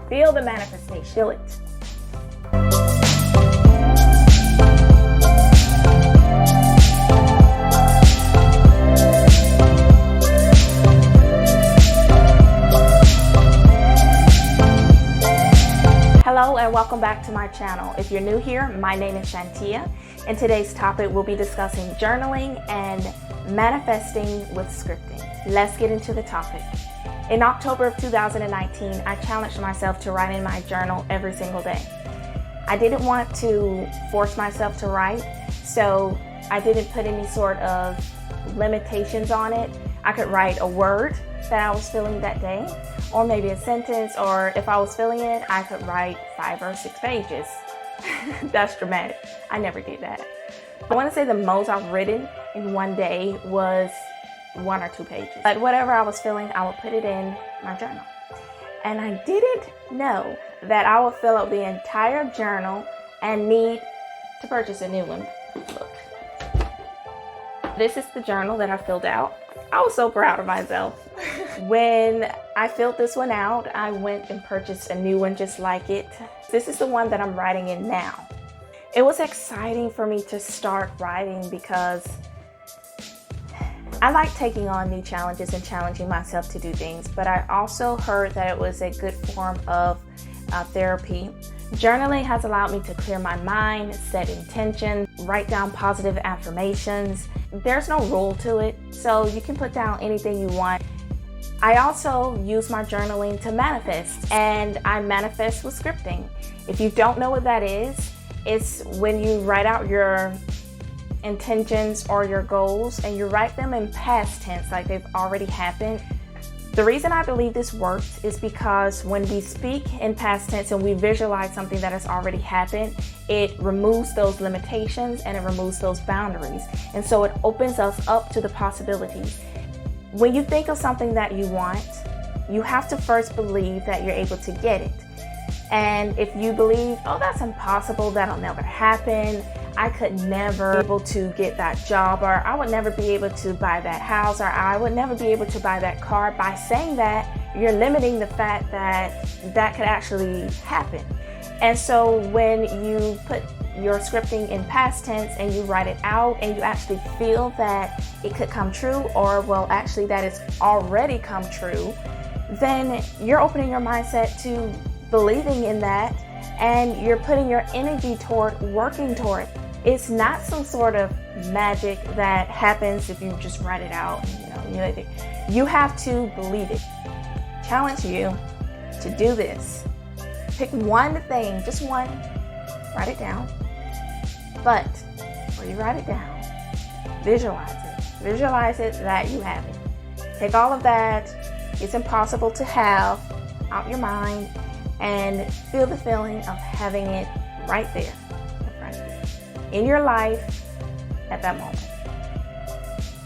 Feel the manifestation. Feel it. Hello and welcome back to my channel. If you're new here, my name is Shantia, and today's topic will be discussing journaling and manifesting with scripting. Let's get into the topic. In October of 2019, I challenged myself to write in my journal every single day. I didn't want to force myself to write, so I didn't put any sort of limitations on it. I could write a word that I was feeling that day, or maybe a sentence, or if I was feeling it, I could write 5 or 6 pages. That's dramatic. I never did that. I want to say the most I've written in one day was 1 or 2 pages. But whatever I was feeling, I would put it in my journal. And I didn't know that I would fill up the entire journal and need to purchase a new one. Look. This is the journal that I filled out. I was so proud of myself. When I filled this one out, I went and purchased a new one just like it. This is the one that I'm writing in now. It was exciting for me to start writing because I like taking on new challenges and challenging myself to do things, but I also heard that it was a good form of therapy. Journaling has allowed me to clear my mind, set intentions, write down positive affirmations. There's no rule to it, so you can put down anything you want. I also use my journaling to manifest, and I manifest with scripting. If you don't know what that is, it's when you write out your intentions or your goals and you write them in past tense like they've already happened. The reason I believe this works is because when we speak in past tense and we visualize something that has already happened, it removes those limitations and it removes those boundaries. And so it opens us up to the possibilities. When you think of something that you want, you have to first believe that you're able to get it. And if you believe, oh, that's impossible, that'll never happen, I could never be able to get that job, or I would never be able to buy that house, or I would never be able to buy that car. By saying that, you're limiting the fact that that could actually happen. And so when you put your scripting in past tense and you write it out and you actually feel that it could come true, or well, actually that it's already come true, then you're opening your mindset to believing in that, and you're putting your energy toward working toward it. It's not some sort of magic that happens if you just write it out. You have to believe it. Challenge you to do this. Pick one thing, just one, write it down. But before you write it down, visualize it. Visualize it that you have it. Take all of that, it's impossible to have, out your mind, and feel the feeling of having it right there in your life at that moment.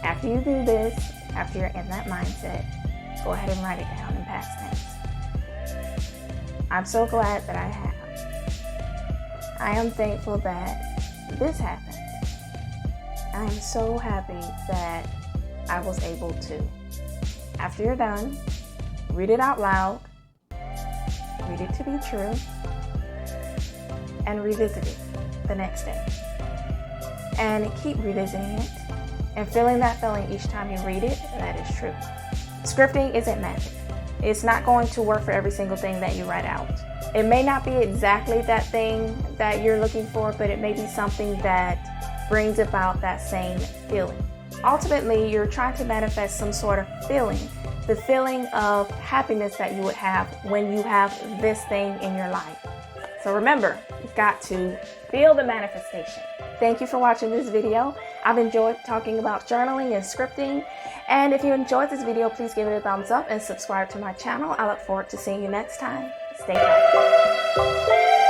After you do this, after you're in that mindset, go ahead and write it down in past tense. I'm so glad that I have. I am thankful that this happened. I am so happy that I was able to. After you're done, read it out loud, read it to be true, and revisit it the next day. And keep revisiting it and feeling that feeling each time you read it, that is true. Scripting isn't magic. It's not going to work for every single thing that you write out. It may not be exactly that thing that you're looking for, but it may be something that brings about that same feeling. Ultimately, you're trying to manifest some sort of feeling, the feeling of happiness that you would have when you have this thing in your life. So remember, you've got to feel the manifestation. Thank you for watching this video. I've enjoyed talking about journaling and scripting. And if you enjoyed this video, please give it a thumbs up and subscribe to my channel. I look forward to seeing you next time. Stay happy.